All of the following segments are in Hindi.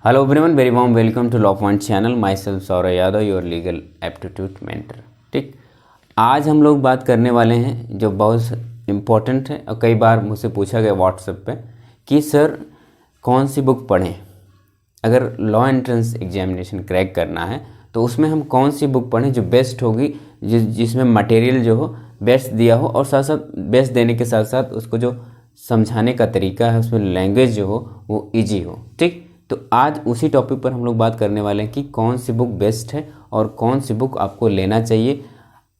Hello everyone, very warm welcome to law point channel. Myself Saurabh Yadav, your legal aptitude mentor. ठीक, आज हम लोग बात करने वाले हैं जो बहुत इम्पोर्टेंट है और कई बार मुझसे पूछा गया व्हाट्सएप पे कि सर कौन सी बुक पढ़ें। अगर लॉ एंट्रेंस एग्जामिनेशन क्रैक करना है तो उसमें हम कौन सी बुक पढ़ें जो बेस्ट होगी, जिसमें मटेरियल जो हो बेस्ट दिया हो और साथ साथ बेस्ट देने के साथ साथ उसको जो समझाने का तरीका है, उसमें लैंग्वेज जो हो वो ईजी हो। ठीक, तो आज उसी टॉपिक पर हम लोग बात करने वाले हैं कि कौन सी बुक बेस्ट है और कौन सी बुक आपको लेना चाहिए।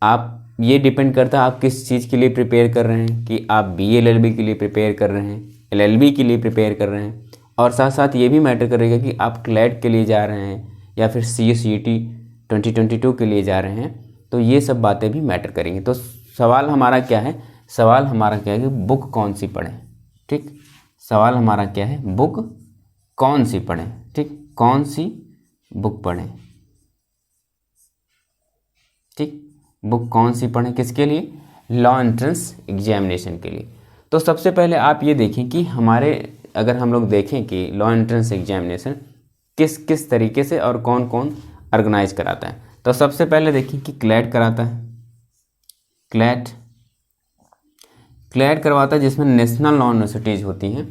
आप ये डिपेंड करता है आप किस चीज़ के लिए प्रिपेयर कर रहे हैं, कि आप BA-LLB के लिए प्रिपेयर कर रहे हैं, LLB के लिए प्रिपेयर कर रहे हैं, और साथ साथ ये भी मैटर करेगा कि आप क्लैट के लिए जा रहे हैं या फिर CUCET 2022 के लिए जा रहे हैं। तो ये सब बातें भी मैटर करेंगी। तो सवाल हमारा क्या है कि बुक कौन सी पढ़ें। ठीक, सवाल हमारा क्या है, बुक कौन सी पढ़ें। ठीक, कौन सी बुक पढ़ें। ठीक, बुक कौन सी पढ़ें किसके लिए, लॉ एंट्रेंस एग्जामिनेशन के लिए। तो सबसे पहले आप ये देखें कि अगर हम लोग देखें कि लॉ एंट्रेंस एग्जामिनेशन किस किस तरीके से और कौन कौन ऑर्गेनाइज कराता है। तो सबसे पहले देखें कि क्लैट कराता है। क्लैट करवाता है जिसमें नेशनल लॉ यूनिवर्सिटीज़ होती हैं,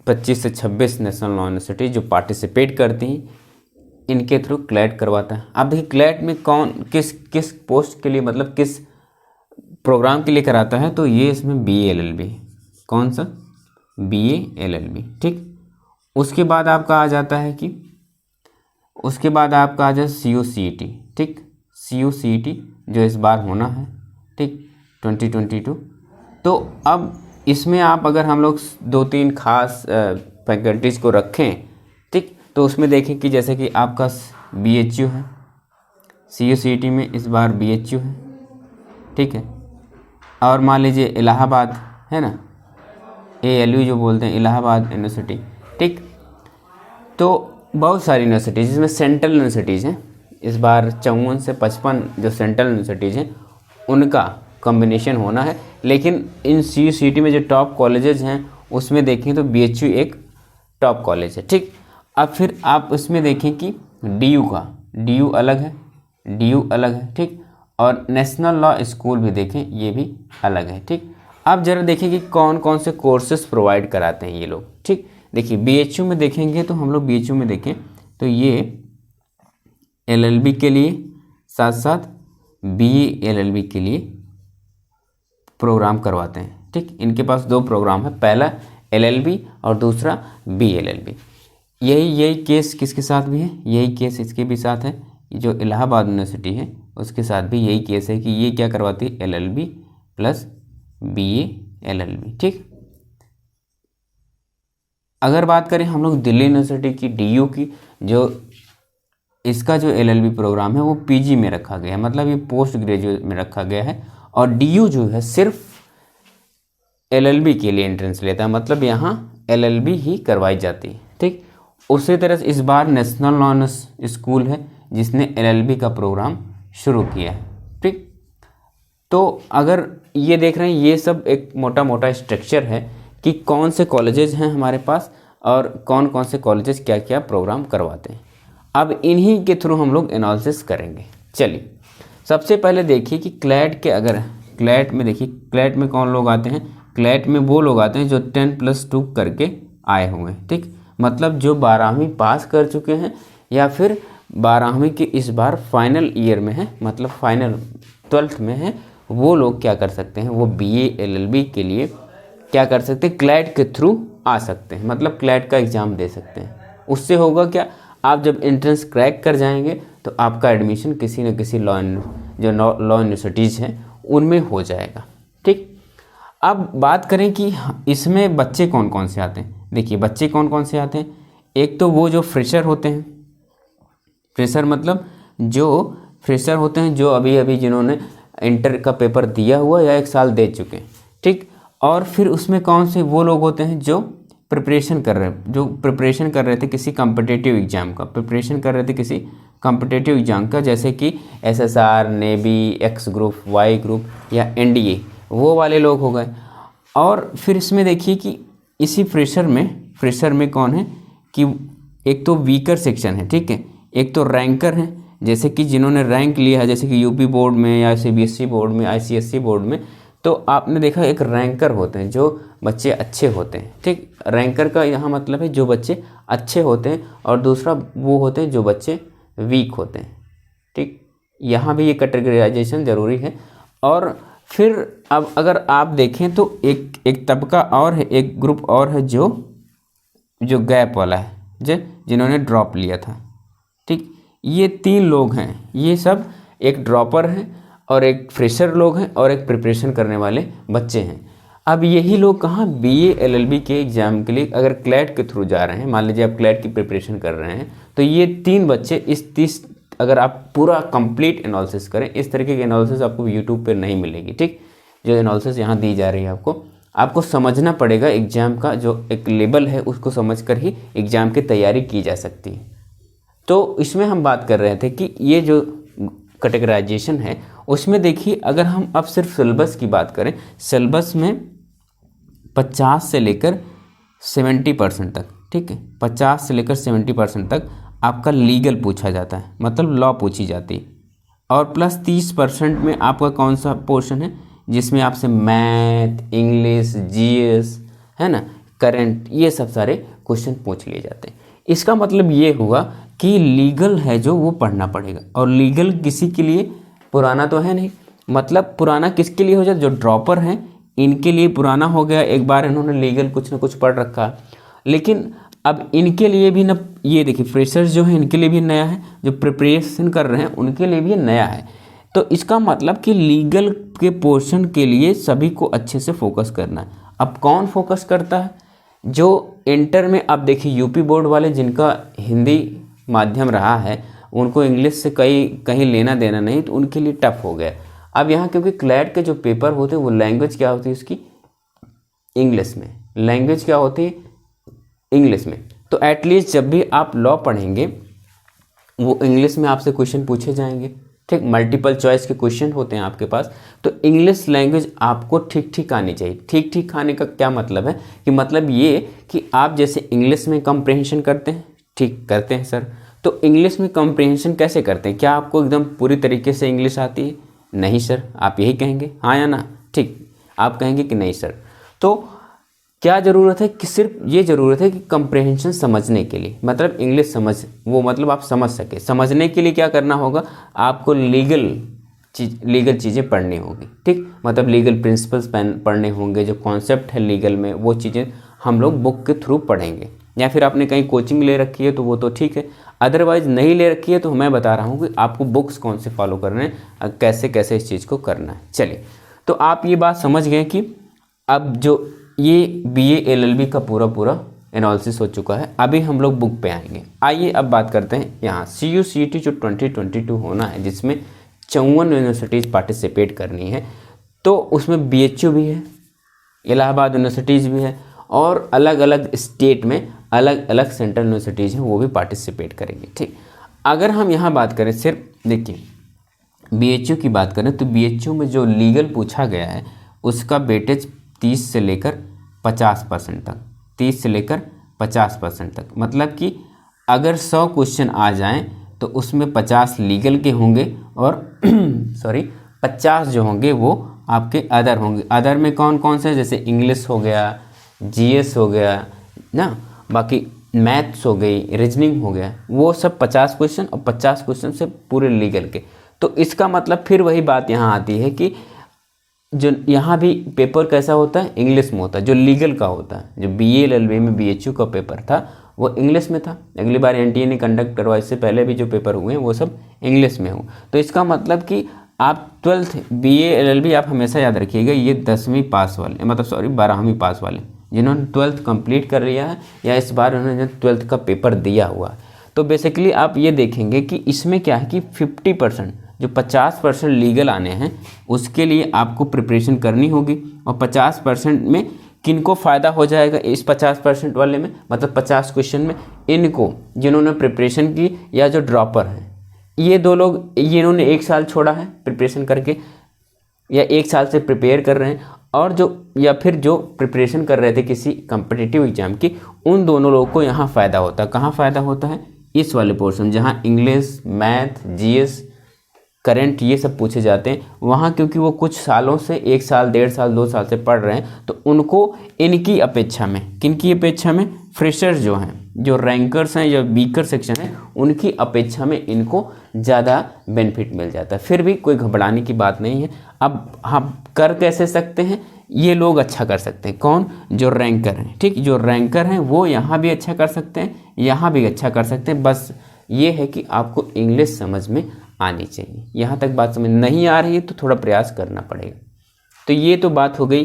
25 से 26 नेशनल लॉ यूनिवर्सिटी जो पार्टिसिपेट करती हैं, इनके थ्रू क्लैट करवाता है। अब देखिए क्लैट में कौन किस पोस्ट के लिए, मतलब किस प्रोग्राम के लिए कराता है। तो ये इसमें BA-LLB, कौन सा, BA-LLB। ठीक, उसके बाद आपका आ जाता है CUCET। ठीक, CUCET जो इस बार होना है, ठीक, 2022। तो अब इसमें आप अगर हम लोग 2-3 खास फैकल्टीज़ को रखें, ठीक, तो उसमें देखें कि जैसे कि आपका BHU है, CUCET में इस बार BHU है, ठीक है, और मान लीजिए इलाहाबाद है ना, ALU जो बोलते हैं, इलाहाबाद यूनिवर्सिटी। ठीक, तो बहुत सारी यूनिवर्सिटीज़ जिसमें सेंट्रल यूनिवर्सिटीज़ हैं, इस बार 54 से 55 जो सेंट्रल यूनिवर्सिटीज़ हैं उनका कॉम्बिनेशन होना है। लेकिन इन CUCET में जो टॉप कॉलेजेस हैं उसमें देखें तो BHU एक टॉप कॉलेज है। ठीक, अब फिर आप उसमें देखें कि DU अलग है, ठीक, और नेशनल लॉ स्कूल भी देखें, ये भी अलग है। ठीक, अब जरा देखें कि कौन कौन से कोर्सेज प्रोवाइड कराते हैं ये लोग। ठीक, देखिए BHU में देखेंगे तो हम लोग BHU में देखें तो ये LLB के लिए साथ साथ BA-LLB के लिए प्रोग्राम करवाते हैं। ठीक, इनके पास 2 प्रोग्राम है, पहला LLB और दूसरा BA-LLB। यही केस किसके साथ भी है, यही केस इसके भी साथ है, जो इलाहाबाद यूनिवर्सिटी है उसके साथ भी यही केस है कि ये क्या करवाती है, LLB प्लस BA-LLB। ठीक, अगर बात करें हम लोग दिल्ली यूनिवर्सिटी की DU की, जो इसका जो LLB प्रोग्राम है वो PG में रखा गया है, मतलब ये पोस्ट ग्रेजुएट में रखा गया है, और DU जो है सिर्फ LLB के लिए एंट्रेंस लेता है, मतलब यहाँ LLB ही करवाई जाती है। ठीक, उसी तरह से इस बार नेशनल लॉ स्कूल है जिसने LLB का प्रोग्राम शुरू किया है। ठीक, तो अगर ये देख रहे हैं, ये सब एक मोटा स्ट्रक्चर है कि कौन से कॉलेजेस हैं हमारे पास और कौन कौन से कॉलेजेस क्या क्या प्रोग्राम करवाते हैं। अब इन्हीं के थ्रू हम लोग एनालिसिस करेंगे। चलिए, सबसे पहले देखिए कि क्लैट में देखिए, क्लैट में कौन लोग आते हैं। क्लैट में वो लोग आते हैं जो 10+2 करके आए हुए हैं। ठीक, मतलब जो 12वीं पास कर चुके हैं या फिर 12वीं के इस बार फाइनल ईयर में है, मतलब फाइनल 12th में है, वो लोग क्या कर सकते हैं, वो BA-LLB के लिए क्या कर सकते हैं, क्लैट के थ्रू आ सकते हैं, मतलब क्लैट का एग्ज़ाम दे सकते हैं। उससे होगा क्या, आप जब एंट्रेंस क्रैक कर जाएंगे तो आपका एडमिशन किसी न किसी लॉ यूनिवर्सिटीज़ हैं उनमें हो जाएगा। ठीक, अब बात करें कि इसमें बच्चे कौन कौन से आते हैं। देखिए बच्चे कौन कौन से आते हैं, एक तो वो जो फ्रेशर होते हैं, फ्रेशर मतलब जो फ्रेशर होते हैं जो अभी जिन्होंने इंटर का पेपर दिया हुआ या 1 साल दे चुके हैं। ठीक, और फिर उसमें कौन से वो लोग होते हैं जो प्रिपरेशन कर रहे थे किसी कॉम्पिटिटिव एग्ज़ाम का, जैसे कि SSR, navy, X group, Y group या NDA, वो वाले लोग हो गए। और फिर इसमें देखिए कि इसी फ्रेशर में कौन है कि एक तो वीकर सेक्शन है, ठीक है, एक तो रैंकर है, जैसे कि जिन्होंने रैंक लिया है, जैसे कि यूपी बोर्ड में या सीबीएसई बोर्ड में, आईसीएसई बोर्ड में, तो आपने देखा एक रैंकर होते हैं जो बच्चे अच्छे होते हैं, ठीक। रैंकर का यहाँ मतलब है जो बच्चे अच्छे होते हैं, और दूसरा वो होते हैं जो बच्चे वीक होते हैं, ठीक। यहाँ भी ये कैटेगराइजेशन ज़रूरी है। और फिर अब अगर आप देखें तो एक तबका और है, एक ग्रुप और है जो गैप वाला है, जिन्होंने ड्रॉप लिया था, ठीक। ये 3 लोग हैं, ये सब एक ड्रॉपर हैं और एक फ्रेशर लोग हैं और एक प्रिपरेशन करने वाले बच्चे हैं। अब यही लोग कहाँ बीए एलएलबी के एग्ज़ाम के लिए अगर क्लैट के थ्रू जा रहे हैं, मान लीजिए आप क्लैट की प्रिपरेशन कर रहे हैं, तो ये 3 बच्चे इस 30, अगर आप पूरा कंप्लीट एनालिसिस करें, इस तरीके की एनालिसिस आपको यूट्यूब पर नहीं मिलेगी, ठीक। जो एनालिसिस यहाँ दी जा रही है आपको समझना पड़ेगा। एग्ज़ाम का जो एक लेवल है उसको समझकर ही एग्ज़ाम की तैयारी की जा सकती है। तो इसमें हम बात कर रहे थे कि ये जो कैटेगराइजेशन है उसमें देखिए, अगर हम अब सिर्फ सिलेबस की बात करें, सिलेबस में 50 से लेकर 70% तक, ठीक है, 50 से लेकर 70% तक आपका लीगल पूछा जाता है, मतलब लॉ पूछी जाती है। और प्लस 30% में आपका कौन सा पोर्शन है, जिसमें आपसे मैथ, इंग्लिश, जीएस, है ना, करंट, ये सब सारे क्वेश्चन पूछ लिए जाते हैं। इसका मतलब ये हुआ कि लीगल है जो वो पढ़ना पड़ेगा, और लीगल किसी के लिए पुराना तो है नहीं, मतलब पुराना किसके लिए हो जाए, जो ड्रॉपर हैं इनके लिए पुराना हो गया, एक बार इन्होंने लीगल कुछ ना कुछ पढ़ रखा। लेकिन अब इनके लिए भी ना, ये देखिए फ्रेशर्स जो है इनके लिए भी नया है, जो प्रिपरेशन कर रहे हैं उनके लिए भी नया है। तो इसका मतलब कि लीगल के पोर्शन के लिए सभी को अच्छे से फोकस करना है। अब कौन फोकस करता है, जो इंटर में, अब देखिए यूपी बोर्ड वाले जिनका हिंदी माध्यम रहा है उनको इंग्लिश से कहीं लेना देना नहीं, तो उनके लिए टफ हो गया। अब यहाँ क्योंकि क्लैट के जो पेपर होते हैं वो लैंग्वेज क्या होती है उसकी, इंग्लिश में, लैंग्वेज क्या होती है, इंग्लिश में। तो एटलीस्ट जब भी आप लॉ पढ़ेंगे वो इंग्लिश में आपसे क्वेश्चन पूछे जाएंगे, ठीक। मल्टीपल चॉइस के क्वेश्चन होते हैं आपके पास, तो इंग्लिश लैंग्वेज आपको ठीक ठीक आनी चाहिए। ठीक ठीक आने का क्या मतलब है, कि मतलब ये कि आप जैसे इंग्लिश में कॉम्प्रिहेंशन करते हैं, ठीक करते हैं सर, तो इंग्लिश में कॉम्प्रिहेंशन कैसे करते हैं, क्या आपको एकदम पूरी तरीके से इंग्लिश आती है? नहीं सर, आप यही कहेंगे, हाँ या ना, ठीक, आप कहेंगे कि नहीं सर। तो क्या ज़रूरत है कि सिर्फ ये ज़रूरत है कि कंप्रहेंशन समझने के लिए, मतलब इंग्लिश समझ, वो मतलब आप समझ सके, समझने के लिए क्या करना होगा, आपको लीगल चीज़ें पढ़नी होगी, ठीक। मतलब लीगल प्रिंसिपल्स पढ़ने होंगे, जो कॉन्सेप्ट है लीगल में वो चीज़ें हम लोग बुक के थ्रू पढ़ेंगे, या फिर आपने कहीं कोचिंग ले रखी है तो वो तो ठीक है, अदरवाइज़ नहीं ले रखी है तो मैं बता रहा हूँ कि आपको बुक्स कौन से फॉलो करने हैं, कैसे कैसे इस चीज़ को करना है। चलिए, तो आप ये बात समझ गए कि अब जो ये बीए एलएलबी का पूरा एनालिसिस हो चुका है। अभी हम लोग बुक पे आएंगे। आइए अब बात करते हैं यहाँ CUCET जो 2022 होना है, जिसमें 54 यूनिवर्सिटीज़ पार्टिसिपेट करनी है, तो उसमें BHU भी है, इलाहाबाद यूनिवर्सिटीज़ भी है, और अलग अलग स्टेट में अलग अलग सेंट्रल यूनिवर्सिटीज़ हैं, वो भी पार्टिसिपेट करेंगी, ठीक। अगर हम यहाँ बात करें, सिर्फ देखिए BHU की बात करें तो BHU में जो लीगल पूछा गया है उसका वेटेज 30 से लेकर 50% तक, 30 से लेकर 50% तक, मतलब कि अगर 100 क्वेश्चन आ जाएं तो उसमें 50 लीगल के होंगे और 50 जो होंगे वो आपके अदर होंगे। अदर में कौन कौन से, जैसे इंग्लिश हो गया, GS हो गया ना, बाकी मैथ्स हो गई, रीजनिंग हो गया, वो सब 50 क्वेश्चन, और 50 क्वेश्चन से पूरे लीगल के। तो इसका मतलब फिर वही बात यहाँ आती है कि जो यहाँ भी पेपर कैसा होता है, इंग्लिश में होता है, जो लीगल का होता है। जो BA LLB में BHU का पेपर था वो इंग्लिश में था, अगली बार NTA ने कंडक्ट करवाया, इससे पहले भी जो पेपर हुए हैं वो सब इंग्लिश में हो। तो इसका मतलब कि आप 12th BA LLB आप हमेशा याद रखिएगा, ये 10वीं पास वाले, मतलब 12वीं पास वाले जिन्होंने 12th कंप्लीट कर लिया है, या इस बार उन्होंने 12th का पेपर दिया हुआ है। तो बेसिकली आप ये देखेंगे कि इसमें क्या है कि 50%, जो 50% लीगल आने हैं उसके लिए आपको प्रिपरेशन करनी होगी, और 50% में किनको फ़ायदा हो जाएगा इस 50% वाले में, मतलब 50 क्वेश्चन में, इनको जिन्होंने प्रिपरेशन की या जो ड्रॉपर हैं, ये 2 लोग, ये इन्होंने 1 साल छोड़ा है प्रिपरेशन करके, या 1 साल से प्रिपेयर कर रहे हैं, और जो या फिर जो प्रिपरेशन कर रहे थे किसी कम्पिटिटिव एग्जाम की, उन दोनों लोगों को यहाँ फ़ायदा होता है। कहाँ फ़ायदा होता है? इस वाले पोर्शन जहाँ इंग्लिश, मैथ, जीएस, करंट ये सब पूछे जाते हैं वहाँ, क्योंकि वो कुछ सालों से 1 साल, 1.5 साल, 2 साल से पढ़ रहे हैं, तो उनको इनकी अपेक्षा में, किनकी अपेक्षा में? फ्रेशर्स जो हैं, जो रैंकर्स हैं या वीकर सेक्शन है, उनकी अपेक्षा में इनको ज़्यादा बेनिफिट मिल जाता है। फिर भी कोई घबराने की बात नहीं है। अब हम कर कैसे सकते हैं? ये लोग अच्छा कर सकते हैं। कौन? जो रैंकर हैं, ठीक, जो रैंकर हैं वो यहाँ भी अच्छा कर सकते हैं, यहाँ भी अच्छा कर सकते हैं। बस ये है कि आपको इंग्लिश समझ में आनी चाहिए। यहाँ तक बात समझ नहीं आ रही है तो थोड़ा प्रयास करना पड़ेगा। तो ये तो बात हो गई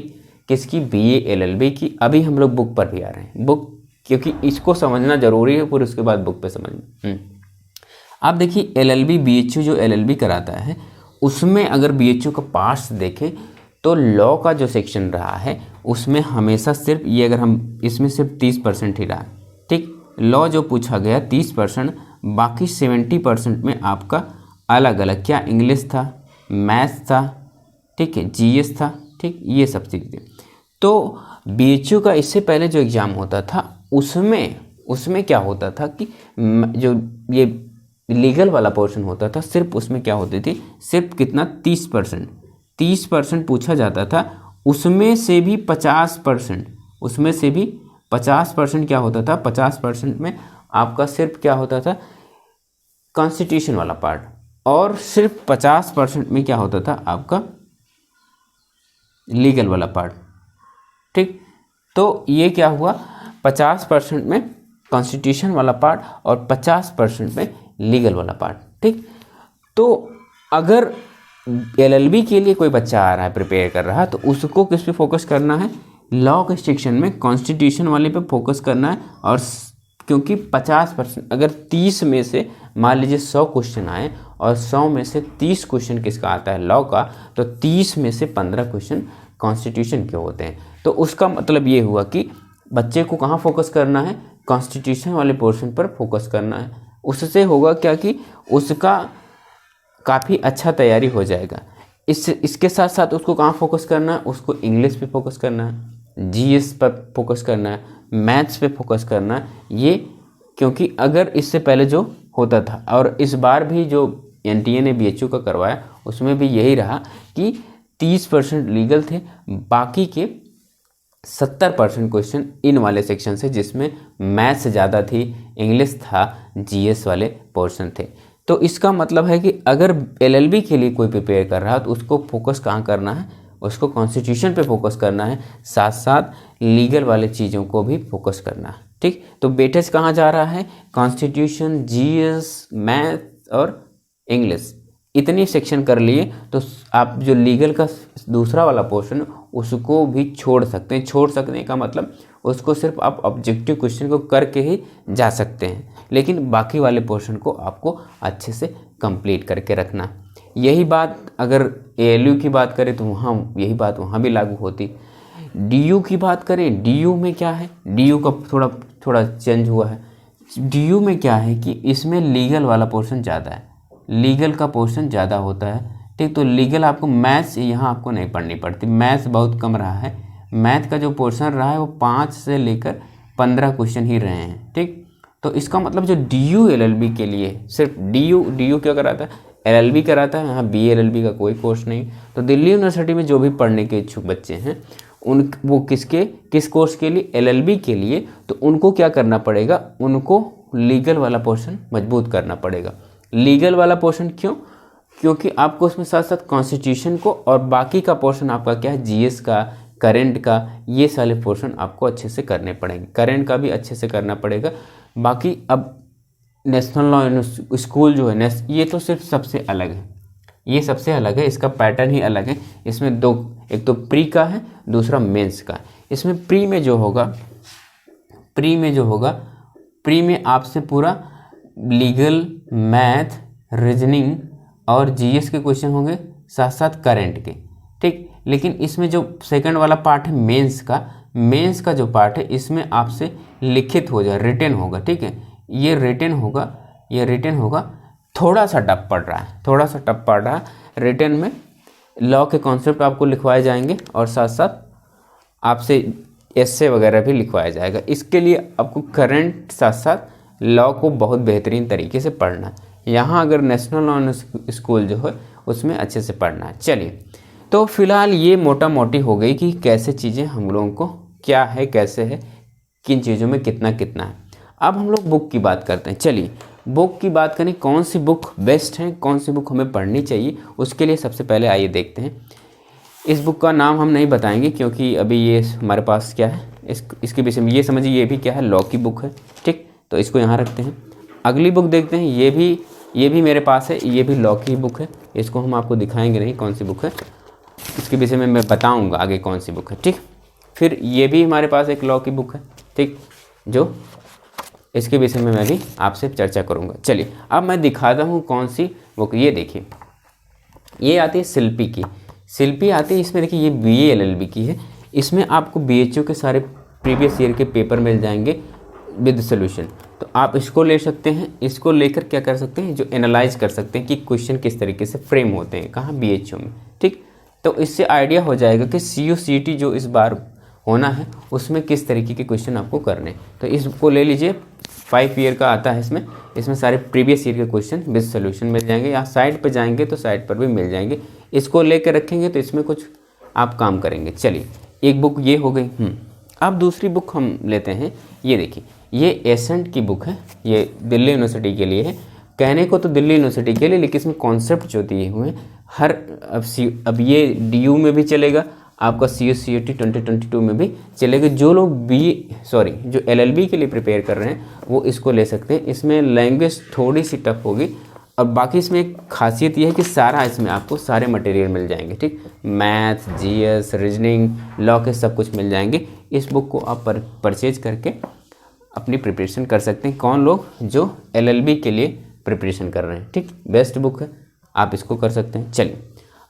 किसकी? बीए एलएलबी की। अभी हम लोग बुक पर भी आ रहे हैं, बुक, क्योंकि इसको समझना जरूरी है, फिर उसके बाद बुक पे समझना। आप देखिए एलएलबी बीएचयू जो एलएलबी कराता है उसमें अगर बीएचयू का पार्ट्स देखें तो लॉ का जो सेक्शन रहा है उसमें हमेशा सिर्फ ये, अगर हम इसमें सिर्फ 30% ही रहा, ठीक, लॉ जो पूछा गया 30%, बाकी 70% में आपका अलग अलग, क्या, इंग्लिश था, मैथ्स था, ठीक है, जीएस था, ठीक, ये सब चीज़ें। तो बीएचयू का इससे पहले जो एग्ज़ाम होता था उसमें क्या होता था कि जो ये लीगल वाला पोर्शन होता था, सिर्फ उसमें क्या होती थी, सिर्फ कितना, 30% पूछा जाता था। उसमें से भी 50% क्या होता था, 50% में आपका सिर्फ क्या होता था, कॉन्स्टिट्यूशन वाला पार्ट, और सिर्फ 50% में क्या होता था आपका लीगल वाला पार्ट, ठीक। तो ये क्या हुआ, 50% में कॉन्स्टिट्यूशन वाला पार्ट और 50% में लीगल वाला पार्ट, ठीक। तो अगर एलएलबी के लिए कोई बच्चा आ रहा है, प्रिपेयर कर रहा है, तो उसको किस पे फोकस करना है, लॉ के सेक्शन में कॉन्स्टिट्यूशन वाले पे फोकस करना है। और क्योंकि 50%, अगर 30 में से मान लीजिए 100 क्वेश्चन आए और 100 में से 30 क्वेश्चन किसका आता है, लॉ का, तो 30 में से 15 क्वेश्चन कॉन्स्टिट्यूशन के होते हैं। तो उसका मतलब ये हुआ कि बच्चे को कहाँ फोकस करना है, कॉन्स्टिट्यूशन वाले पोर्शन पर फोकस करना है। उससे होगा क्या कि उसका काफ़ी अच्छा तैयारी हो जाएगा। इसके साथ साथ उसको कहाँ फोकस करना है, उसको इंग्लिश पे फोकस करना है, जीएस पर फोकस करना है, मैथ्स पे फोकस करना है। ये क्योंकि अगर इससे पहले जो होता था, और इस बार भी जो एनटीए ने बीएचयू का करवाया उसमें भी यही रहा कि 30% लीगल थे, बाकी के 70% क्वेश्चन इन वाले सेक्शन से, जिसमें मैथ्स ज़्यादा थी, इंग्लिश था, जीएस वाले पोर्शन थे। तो इसका मतलब है कि अगर एलएलबी के लिए कोई प्रिपेयर कर रहा है तो उसको फोकस कहाँ करना है, उसको कॉन्स्टिट्यूशन पे फोकस करना है, साथ साथ लीगल वाले चीज़ों को भी फोकस करना है, ठीक। तो वेटेज कहाँ जा रहा है, कॉन्स्टिट्यूशन, जीएस, मैथ और इंग्लिश, इतनी सेक्शन कर लिए तो आप जो लीगल का दूसरा वाला पोर्शन उसको भी छोड़ सकते हैं। छोड़ सकने का मतलब उसको सिर्फ आप ऑब्जेक्टिव क्वेश्चन को करके ही जा सकते हैं, लेकिन बाकी वाले पोर्शन को आपको अच्छे से कंप्लीट करके रखना। यही बात अगर एएलयू की बात करें तो वहाँ यही बात वहाँ भी लागू होती। डीयू की बात करें, डीयू में क्या है, डीयू का थोड़ा चेंज हुआ है। डीयू में क्या है कि इसमें लीगल वाला पोर्शन ज़्यादा है, लीगल का पोर्शन ज़्यादा होता है, ठीक। तो लीगल आपको मैथ्स यहाँ आपको नहीं पढ़नी पड़ती, मैथ्स बहुत कम रहा है। मैथ का जो पोर्शन रहा है वो 5 से लेकर 15 क्वेश्चन ही रहे हैं, ठीक। तो इसका मतलब जो डीयू एलएलबी के लिए सिर्फ डीयू क्या कराता है, एलएलबी कराता है, यहाँ बीएलएलबी का कोई कोर्स नहीं। तो दिल्ली यूनिवर्सिटी में जो भी पढ़ने के इच्छुक बच्चे हैं वो किस कोर्स के लिए, एलएलबी के लिए, तो उनको क्या करना पड़ेगा, उनको लीगल वाला पोर्शन मजबूत करना पड़ेगा। लीगल वाला पोर्शन क्यों, क्योंकि आपको उसमें साथ साथ कॉन्स्टिट्यूशन को और बाकी का पोर्शन आपका क्या है, जीएस का, करंट का, ये सारे पोर्शन आपको अच्छे से करने पड़ेंगे। करंट का भी अच्छे से करना पड़ेगा। बाकी अब नेशनल लॉ स्कूल जो है ये तो सिर्फ सबसे अलग है, ये सबसे अलग है, इसका पैटर्न ही अलग है। इसमें दो, एक तो प्री का है, दूसरा मेंस का। इसमें प्री में जो होगा, प्री में आपसे पूरा लीगल, मैथ, रीजनिंग और जीएस के क्वेश्चन होंगे, साथ साथ करंट के, ठीक। लेकिन इसमें जो सेकंड वाला पार्ट है मेंस का जो पार्ट है, इसमें आपसे लिखित हो जाए, रिटन होगा, ठीक है। ये रिटन होगा, थोड़ा सा टफ पड़ रहा है, रिटन में लॉ के कॉन्सेप्ट आपको लिखवाए जाएंगे और साथ साथ आपसे एस्से वगैरह भी लिखवाया जाएगा। इसके लिए आपको करंट साथ साथ लॉ को बहुत बेहतरीन तरीके से पढ़ना है। यहाँ अगर नेशनल लॉ स्कूल जो है उसमें अच्छे से पढ़ना है। चलिए, तो फिलहाल ये मोटा मोटी हो गई कि कैसे चीज़ें हम लोगों को क्या है, कैसे है, किन चीज़ों में कितना कितना है। अब हम लोग बुक की बात करते हैं। चलिए, बुक की बात करें, कौन सी बुक बेस्ट है, कौन सी बुक हमें पढ़नी चाहिए, उसके लिए सबसे पहले आइए देखते हैं। इस बुक का नाम हम नहीं बताएंगे क्योंकि अभी ये हमारे पास क्या है, इसके विषय में ये समझिए, ये भी क्या है, लॉ की बुक है। ठीक, तो इसको यहाँ रखते हैं। अगली बुक देखते हैं, ये भी मेरे पास है, ये भी लॉ की बुक है। इसको हम आपको दिखाएंगे नहीं कौन सी बुक है, इसके विषय में मैं बताऊँगा आगे कौन सी बुक है। ठीक, फिर ये भी हमारे पास एक लॉ की बुक है। ठीक, जो इसके विषय में मैं भी आपसे चर्चा करूँगा। चलिए, अब मैं दिखाता हूँ कौन सी बुक। ये देखिए, ये आती है शिल्पी की, शिल्पी आती है। इसमें देखिए, ये BA LLB की है। इसमें आपको BHU के सारे प्रीवियस ईयर के पेपर मिल जाएंगे विद सोल्यूशन। तो आप इसको ले सकते हैं। इसको लेकर क्या कर सकते हैं, जो एनालाइज कर सकते हैं कि क्वेश्चन किस तरीके से फ्रेम होते हैं, कहाँ, BHU में। ठीक, तो इससे आइडिया हो जाएगा कि CU CET जो इस बार होना है उसमें किस तरीके के क्वेश्चन आपको करने। तो इसको ले लीजिए, 5 ईयर का आता है। इसमें सारे प्रीवियस ईयर के क्वेश्चन विद सोल्यूशन मिल जाएंगे, या साइट पर जाएंगे तो साइट पर भी मिल जाएंगे। इसको लेकर रखेंगे तो इसमें कुछ आप काम करेंगे। चलिए, एक बुक ये हो गई। अब दूसरी बुक हम लेते हैं। ये देखिए, ये एसेंट की बुक है। ये दिल्ली यूनिवर्सिटी के लिए है। कहने को तो दिल्ली यूनिवर्सिटी के लिए, लेकिन इसमें कॉन्सेप्ट जो दिए हुए हैं हर अब ये DU में भी चलेगा, आपका CU CET 2022 में भी चलेगा। जो लोग जो LLB के लिए प्रिपेयर कर रहे हैं वो इसको ले सकते हैं। इसमें लैंग्वेज थोड़ी सी टफ होगी, और बाकी इसमें एक खासियत ये है कि सारा इसमें आपको सारे मटेरियल मिल जाएंगे। ठीक, मैथ, GS, रीजनिंग, लॉ के सब कुछ मिल जाएंगे। इस बुक को आप परचेज करके अपनी प्रिपरेशन कर सकते हैं। कौन लोग, जो LLB के लिए प्रिपरेशन कर रहे हैं। ठीक, बेस्ट बुक है, आप इसको कर सकते हैं। चलिए,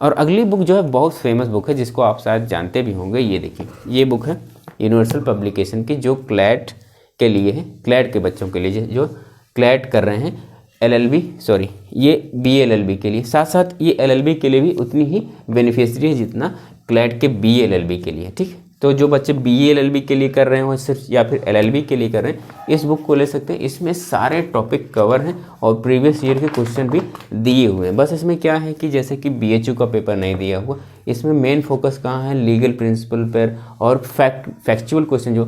और अगली बुक जो है बहुत फेमस बुक है, जिसको आप शायद जानते भी होंगे। ये देखिए, ये बुक है यूनिवर्सल पब्लिकेशन की, जो क्लैट के लिए है, क्लैट के बच्चों के लिए जो क्लैट कर रहे हैं, ये BA LLB के लिए। साथ साथ ये LLB के लिए भी उतनी ही बेनिफिशियरी है जितना क्लैट के BA LLB के लिए। ठीक, तो जो बच्चे BA LLB के लिए कर रहे हो सिर्फ, या फिर LLB के लिए कर रहे हैं, इस बुक को ले सकते हैं। इसमें सारे टॉपिक कवर हैं और प्रीवियस ईयर के क्वेश्चन भी दिए हुए हैं। बस इसमें क्या है कि जैसे कि BHU का पेपर नहीं दिया हुआ, इसमें मेन फोकस कहाँ है, लीगल प्रिंसिपल पर और फैक्चुअल क्वेश्चन जो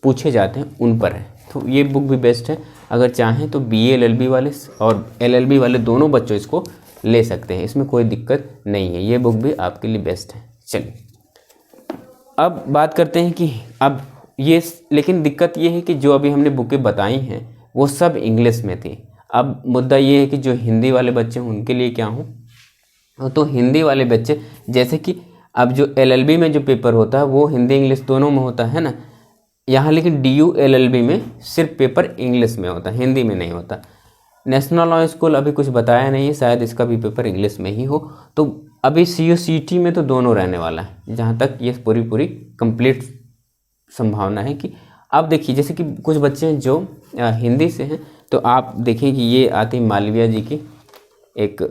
पूछे जाते हैं उन पर है। तो ये बुक भी बेस्ट है। अगर चाहें तो BA LLB वाले और LLB वाले दोनों बच्चों इसको ले सकते हैं, इसमें कोई दिक्कत नहीं है। ये बुक भी आपके लिए बेस्ट है। चलिए, अब बात करते हैं कि अब ये, लेकिन दिक्कत ये है कि जो अभी हमने बुकें बताई हैं वो सब इंग्लिश में थी। अब मुद्दा ये है कि जो हिंदी वाले बच्चे हैं उनके लिए क्या हो, तो हिंदी वाले बच्चे, जैसे कि अब जो LLB में जो पेपर होता है वो हिंदी इंग्लिश दोनों में होता है ना, यहाँ लेकिन DU LLB में सिर्फ पेपर इंग्लिश में होता है, हिंदी में नहीं होता। नेशनल लॉ स्कूल अभी कुछ बताया नहीं है, शायद इसका भी पेपर इंग्लिश में ही हो। तो अभी CU CET में तो दोनों रहने वाला है, जहाँ तक ये पूरी कंप्लीट संभावना है कि अब देखिए, जैसे कि कुछ बच्चे हैं जो हिंदी से हैं, तो आप देखिए कि ये आती मालविया जी की एक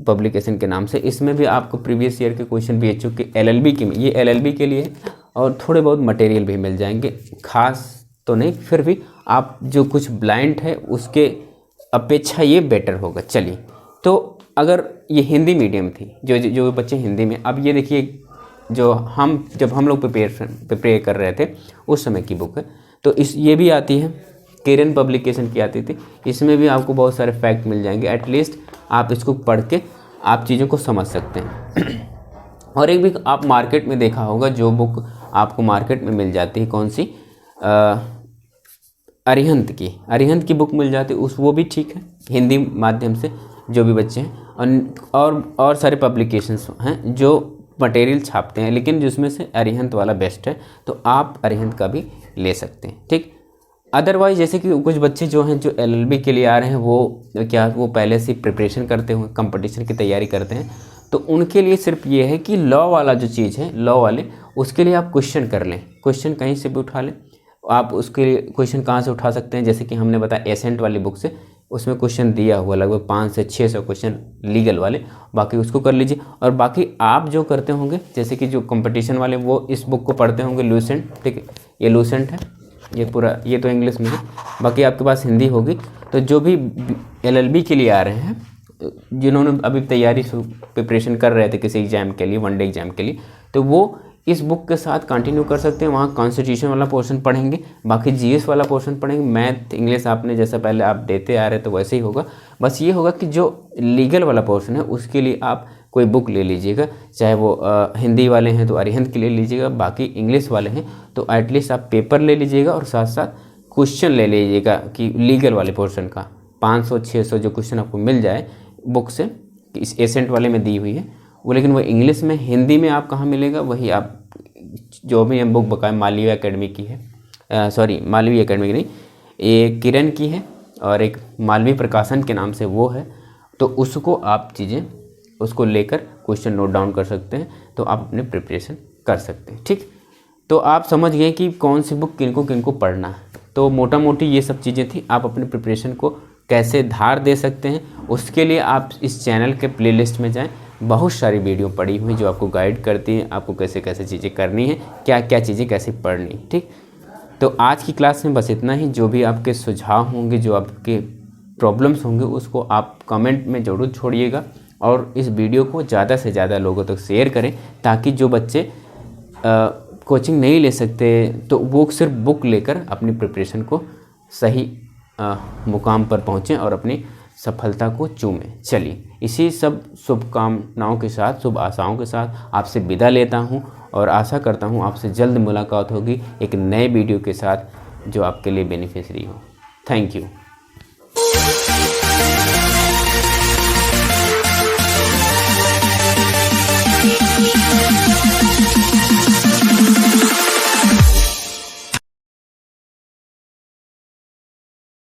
पब्लिकेशन के नाम से। इसमें भी आपको प्रीवियस ईयर के क्वेश्चन BHU के LLB के, ये LLB के लिए है, और थोड़े बहुत मटेरियल भी मिल जाएंगे, खास तो नहीं, फिर भी आप जो कुछ ब्लाइंड है उसके अपेक्षा ये बेटर होगा। चलिए, तो अगर ये हिंदी मीडियम थी, जो बच्चे हिंदी में, अब ये देखिए जब हम लोग प्रिपेयर कर रहे थे उस समय की बुक है। तो ये भी आती है, किरण पब्लिकेशन की आती थी। इसमें भी आपको बहुत सारे फैक्ट मिल जाएंगे। एटलीस्ट आप इसको पढ़ के आप चीज़ों को समझ सकते हैं। और एक भी आप मार्केट में देखा होगा, जो बुक आपको मार्केट में मिल जाती है, कौन सी, अरिहंत की बुक मिल जाती है, वो भी ठीक है, हिंदी माध्यम से जो भी बच्चे हैं। और सारे पब्लिकेशंस हैं जो मटेरियल छापते हैं, लेकिन जिसमें से अरिहंत वाला बेस्ट है, तो आप अरिहंत का भी ले सकते हैं। ठीक, अदरवाइज जैसे कि कुछ बच्चे जो हैं जो LLB के लिए आ रहे हैं, वो पहले से प्रिपरेशन करते हुए कंपटीशन की तैयारी करते हैं, तो उनके लिए सिर्फ ये है कि लॉ वाला जो चीज़ है, लॉ वाले, उसके लिए आप क्वेश्चन कर लें, क्वेश्चन कहीं से भी उठा लें, आप उसके लिए क्वेश्चन कहाँ से उठा सकते हैं, जैसे कि हमने बताया एसेंट वाली बुक से, उसमें क्वेश्चन दिया हुआ लगभग 500 से 600 क्वेश्चन लीगल वाले, बाकी उसको कर लीजिए। और बाकी आप जो करते होंगे, जैसे कि जो कंपटीशन वाले वो इस बुक को पढ़ते होंगे, लूसेंट, ठीक है, ये लूसेंट है, ये पूरा, ये तो इंग्लिश में है, बाकी आपके पास हिंदी होगी। तो जो भी LLB के लिए आ रहे हैं, जिन्होंने अभी तैयारी प्रिपरेशन कर रहे थे किसी एग्जाम के लिए, वनडे एग्जाम के लिए, तो वो इस बुक के साथ कंटिन्यू कर सकते हैं। वहाँ कॉन्स्टिट्यूशन वाला पोर्शन पढ़ेंगे, बाकी GS वाला पोर्शन पढ़ेंगे, मैथ, इंग्लिश आपने जैसा पहले आप देते आ रहे तो वैसे ही होगा। बस ये होगा कि जो लीगल वाला पोर्शन है उसके लिए आप कोई बुक ले लीजिएगा, चाहे वो हिंदी वाले हैं तो अरिहंत के ले लीजिएगा, बाकी इंग्लिश वाले हैं तो एटलीस्ट आप पेपर ले लीजिएगा और साथ साथ क्वेश्चन ले लीजिएगा कि लीगल वाले पोर्शन का 500-600 जो क्वेश्चन आपको मिल जाए बुक से, इस एसेंट वाले में दी हुई है वो, लेकिन वो इंग्लिश में, हिंदी में आप कहाँ मिलेगा, वही आप जो भी हम बुक बताएं, मालवीय एकेडमी की है, सॉरी मालवीय एकेडमी की नहीं, ये किरण की है और एक मालवीय प्रकाशन के नाम से वो है, तो उसको आप चीज़ें उसको लेकर क्वेश्चन नोट डाउन कर सकते हैं, तो आप अपने प्रिपरेशन कर सकते हैं। ठीक, तो आप समझ गए कि कौन सी बुक किनको किनको पढ़ना है। तो मोटा मोटी ये सब चीज़ें थी, आप अपने प्रिपरेशन को कैसे धार दे सकते हैं उसके लिए आप इस चैनल के प्लेलिस्ट में जाएं, बहुत सारी वीडियो पड़ी हुई जो आपको गाइड करती हैं, आपको कैसे कैसे चीज़ें करनी है, क्या क्या चीज़ें कैसे पढ़नी। ठीक, तो आज की क्लास में बस इतना ही। जो भी आपके सुझाव होंगे, जो आपके प्रॉब्लम्स होंगे, उसको आप कमेंट में ज़रूर छोड़िएगा और इस वीडियो को ज़्यादा से ज़्यादा लोगों तक शेयर करें, ताकि जो बच्चे कोचिंग नहीं ले सकते तो वो सिर्फ बुक लेकर अपनी प्रिपरेशन को सही मुकाम पर पहुँचें और अपनी सफलता को चूमें। चलिए, इसी सब शुभकामनाओं के साथ, शुभ आशाओं के साथ आपसे विदा लेता हूं और आशा करता हूं आपसे जल्द मुलाकात होगी एक नए वीडियो के साथ जो आपके लिए बेनिफिशियरी हो। Thank you.